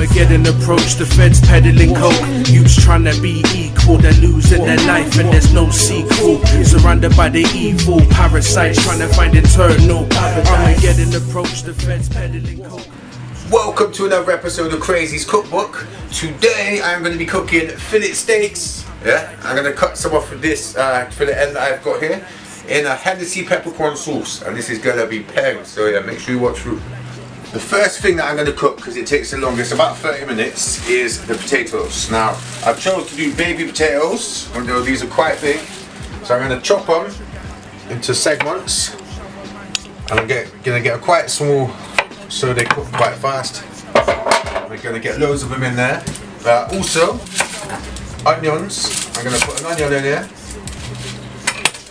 Armageddon approach, the feds peddling coke. Youths trying to be equal, they're losing their life and there's no sequel. Surrounded by the evil parasites trying to find internal Armageddon approach, the feds peddling coke. Welcome to another episode of Krazys Cookbook. Today I'm going to be cooking fillet steaks. Yeah, I'm going to cut some off of this fillet end that I've got here in a Hennessy Peppercorn sauce, and this is going to be pegged, so yeah, make sure you watch through. The first thing that I'm going to cook, because it takes the longest, about 30 minutes, is the potatoes. Now, I've chosen to do baby potatoes, although these are quite big, so I'm going to chop them into segments, and I'm going to get quite small so they cook quite fast. We're going to get loads of them in there. Also, onions. I'm going to put an onion in here,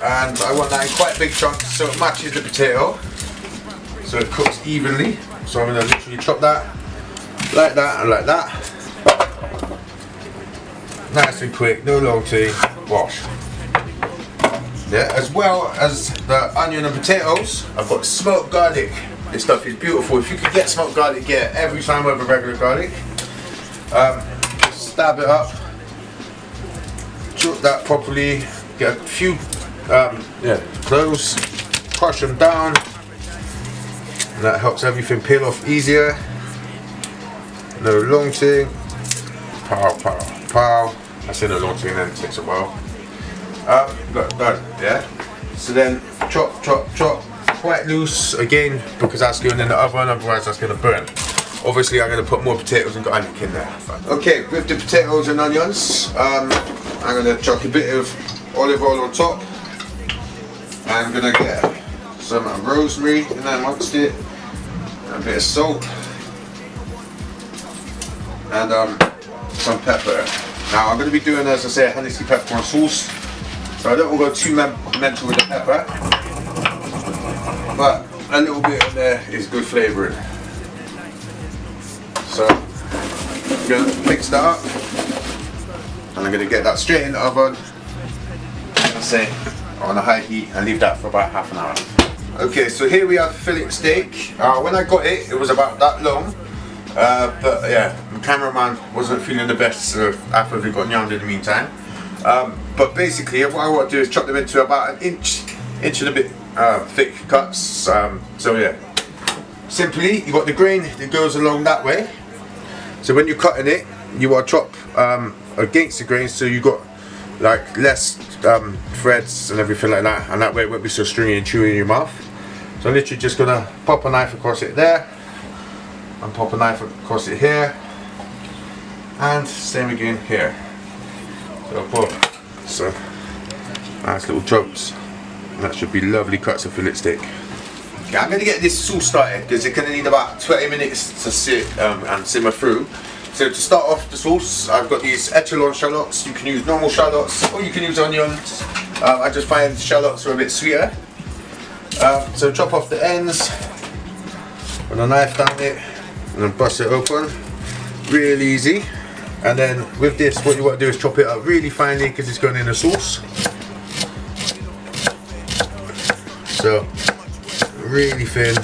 and I want that in quite big chunks so it matches the potato, so it cooks evenly. So I'm going to literally chop that like that and like that. Nice and quick, no long tea, wash. Yeah, as well as the onion and potatoes, I've got smoked garlic. This stuff is beautiful. If you could get smoked garlic, get every time over regular garlic. Stab it up, chop that properly, get a few cloves, crush them down. And that helps everything peel off easier. No long thing. Pow, pow, pow. I say no long thing, then it takes a while. Got done, yeah? So then chop, chop, chop. Quite loose again, because that's going in the oven, otherwise that's going to burn. Obviously I'm going to put more potatoes and garlic in there. Okay, with the potatoes and onions, I'm going to chuck a bit of olive oil on top. I'm going to get some rosemary in there amongst it, a bit of salt, and some pepper. Now I'm going to be doing, as I say, a Hennessy Peppercorn sauce, so I don't want to go too mental with the pepper, but a little bit in there is good flavouring. So I'm going to mix that up, and I'm going to get that straight in the oven, I say, on a high heat, and leave that for about half an hour. Okay, so here we have fillet steak. When I got it, it was about that long, but yeah, the cameraman wasn't feeling the best, so after we got yammed in the meantime. But basically, what I want to do is chop them into about an inch and a bit thick cuts. So yeah, simply you got the grain that goes along that way. So when you're cutting it, you want to chop against the grain, so you got like less threads and everything like that, and that way it won't be so stringy and chewy in your mouth. So I'm literally just gonna pop a knife across it there, and pop a knife across it here, and same again here. So boom. So nice little chunks, and that should be lovely cuts of fillet steak. Okay, I'm gonna get this sauce started because it's gonna need about 20 minutes to sit and simmer through. So to start off the sauce, I've got these echelon shallots. You can use normal shallots, or you can use onions. I just find shallots are a bit sweeter. So chop off the ends, put a knife down it, and then bust it open. Real easy. And then with this, what you want to do is chop it up really finely because it's going in the sauce. So really thin.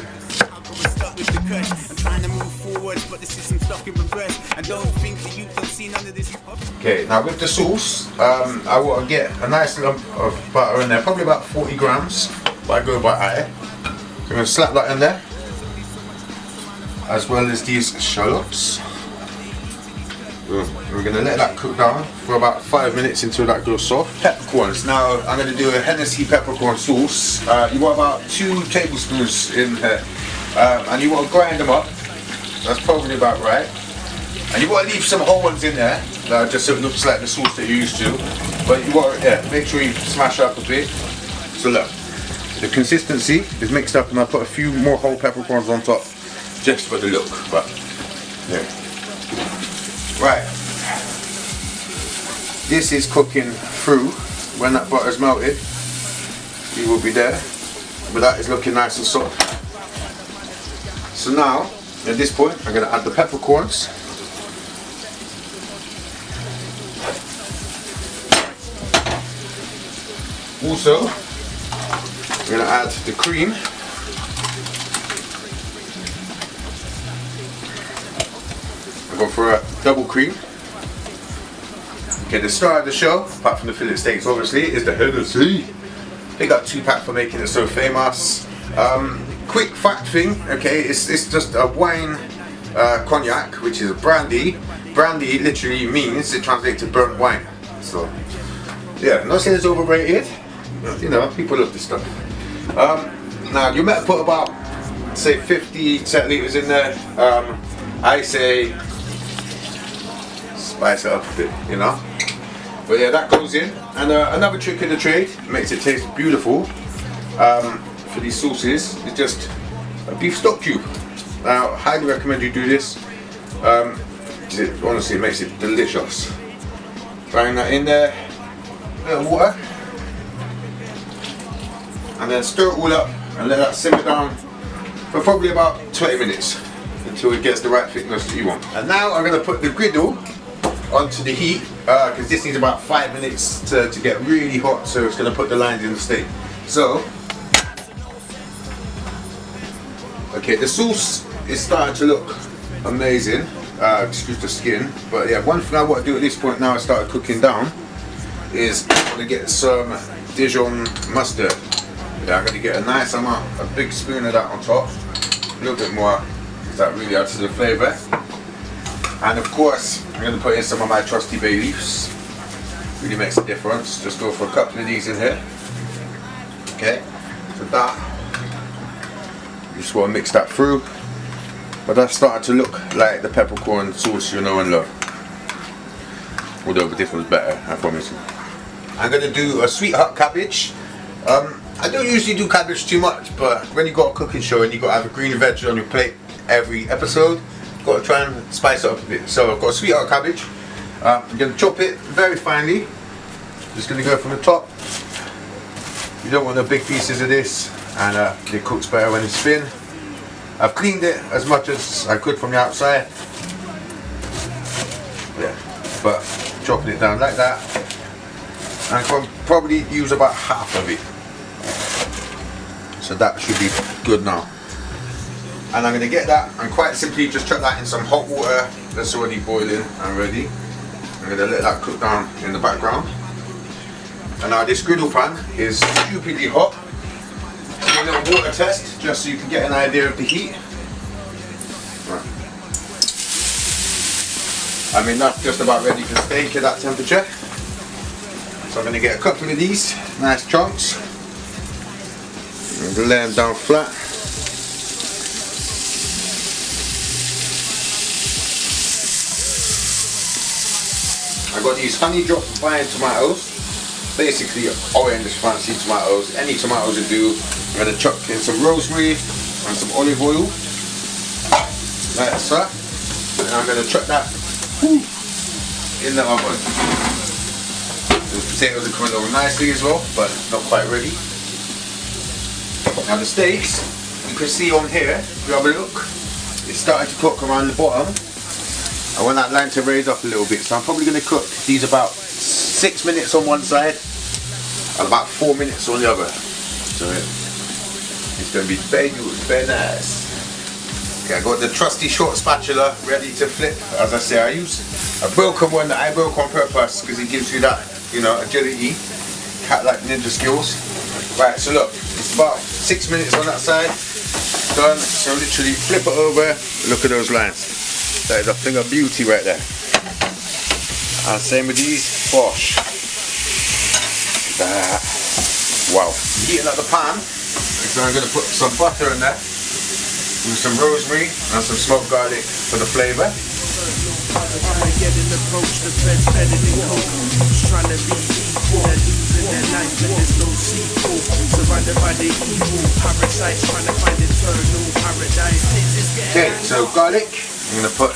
Okay, now with the sauce, I want to get a nice lump of butter in there, probably about 40 grams, but I go by eye. So I'm going to slap that in there, as well as these shallots. We're going to let that cook down for about 5 minutes until that goes soft. Peppercorns. Now I'm going to do a Hennessy Peppercorn sauce. You want about 2 tablespoons in here, and you want to grind them up. That's probably about right. And you want to leave some whole ones in there, just so it looks like the sauce that you're used to. But you want to make sure you smash up a bit. So look, the consistency is mixed up, and I put a few more whole peppercorns on top, just for the look. But yeah. Right, this is cooking through. When that butter's melted, it will be there, but that is looking nice and soft. So now, at this point, I'm going to add the peppercorns. Also, we're going to add the cream. I go for a double cream. Okay, the star of the show, apart from the fillet steaks obviously, is the Hennessy. They got 2-pack for making it so famous. Quick fact thing, okay, it's just a wine cognac, which is brandy. Brandy literally means, it translates to burnt wine. So, yeah, I'm not saying it's overrated, but, you know, people love this stuff. Now, you might put about, say, 50 centiliters in there. I say, spice it up a bit, you know. But yeah, that goes in. And another trick of the trade, makes it taste beautiful, for these sauces, is just a beef stock cube. Now, I highly recommend you do this. Honestly, it makes it delicious. Throwing that in there, a little water, and then stir it all up and let that simmer down for probably about 20 minutes until it gets the right thickness that you want. And now I'm going to put the griddle onto the heat because this needs about 5 minutes to get really hot, so it's going to put the lines in the steak. So, okay, the sauce is starting to look amazing. Excuse the skin, but yeah, one thing I want to do at this point now I started cooking down is I'm going to get some Dijon mustard. Yeah, I'm going to get a nice amount, a big spoon of that on top, a little bit more, because that really adds to the flavour. And of course, I'm going to put in some of my trusty bay leaves. Really makes a difference. Just go for a couple of these in here. Okay, so that, you just want to mix that through. But that's starting to look like the peppercorn sauce you know and love. Although this one's better, I promise you. I'm going to do a sweet hot cabbage. I don't usually do cabbage too much, but when you've got a cooking show and you've got to have a green veg on your plate every episode, you've got to try and spice it up a bit. So I've got a sweet hot cabbage. I'm going to chop it very finely. Just going to go from the top. You don't want the big pieces of this, and it cooks better when it's thin. I've cleaned it as much as I could from the outside. Yeah, but chopping it down like that. And I can probably use about half of it. So that should be good now. And I'm going to get that and quite simply just chuck that in some hot water that's already boiling and ready. I'm going to let that cook down in the background. And now this griddle pan is stupidly hot. A little water test just so you can get an idea of the heat. Right. I mean, that's just about ready for steak at that temperature. So I'm going to get a couple of these nice chunks and lay them down flat. I got these honey drop vine tomatoes. Basically orange fancy tomatoes, any tomatoes will do. I'm going to chuck in some rosemary and some olive oil, like so, and I'm going to chuck that in the oven. The potatoes are coming along nicely as well, but not quite ready. Now the steaks, you can see on here, if you have a look, it's starting to cook around the bottom. I want that line to raise up a little bit, so I'm probably going to cook these about 6 minutes on one side and about 4 minutes on the other. So it's going to be very good, very nice. Okay, I got the trusty short spatula ready to flip. As I say, I use a broken one that I broke on purpose because it gives you that, you know, agility, cat-like ninja skills. Right, so look, it's about 6 minutes on that side, done. So literally flip it over, look at those lines. That is a thing of beauty right there. And same with these, bosh. Wow. Heating up the pan, so I'm going to put some butter in there, with some rosemary and some smoked garlic for the flavour. Okay, so garlic, I'm going to put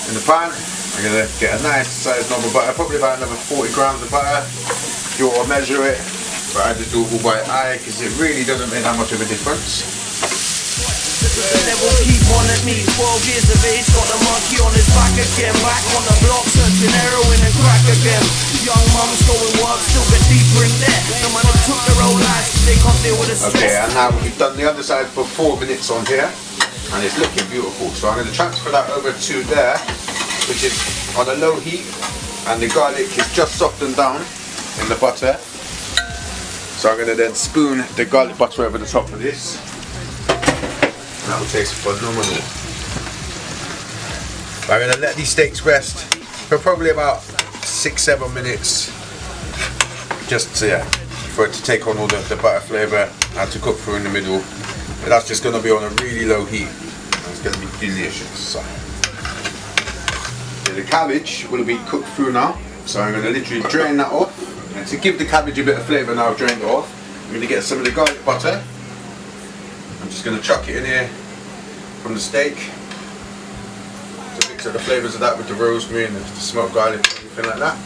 in the pan. I'm going to get a nice sized knob of butter, probably about another 40 grams of butter. If you want to measure it, but I just do it all by eye because it really doesn't make that much of a difference. Devil keep on at me, 12 years of age, got the monkey on his back again. Back on the block, searching heroin and crack again. Young mums going work, still get deeper in there. No man took their own lives, they can't deal with the stress. Okay, and now we've done the other side for 4 minutes on here. and it's looking beautiful. So I'm going to transfer that over to there, which is on a low heat, and the garlic is just softened down in the butter. So I'm going to then spoon the garlic butter over the top of this, and that will taste phenomenal. I'm going to let these steaks rest for probably about 6-7 minutes, just for it to take on all the butter flavour and to cook through in the middle. But that's just going to be on a really low heat, and it's going to be delicious. So the cabbage will be cooked through now, so I'm going to literally drain that off, and to give the cabbage a bit of flavour now I've drained it off, I'm going to get some of the garlic butter. I'm just going to chuck it in here from the steak to mix up the flavours of that with the rosemary and the smoked garlic and everything like that.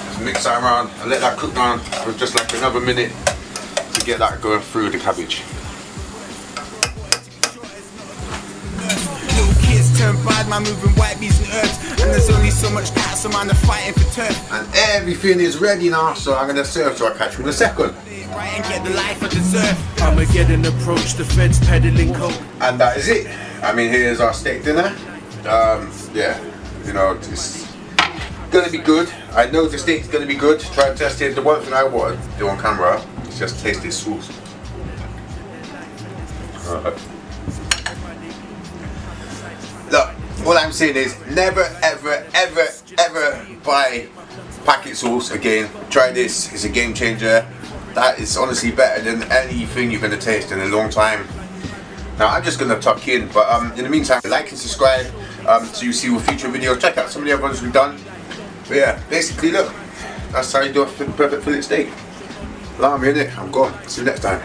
Just mix that around and let that cook down for just like another minute to get that going through the cabbage. Turn bad man moving white bees and herbs, and there's only so much cats a man are fighting for turf. And everything is ready now, so I'm going to serve, so I'll catch you in a second. Right and get the life I deserve. Armageddon approach, the feds peddling coke. And that is it. I mean, here's our steak dinner. Yeah, you know, it's gonna be good. I know the steak's gonna be good. Try and test it. The one thing I want to do on camera is just taste this sauce. Look, all I'm saying is never, ever, ever, ever buy packet sauce again. Try this, it's a game changer. That is honestly better than anything you're going to taste in a long time. Now I'm just going to tuck in, but in the meantime, like and subscribe so you see all future videos. Check out some of the other ones we've done. But yeah, basically look, that's how you do a perfect fillet steak. Blimey, innit? I'm gone. See you next time.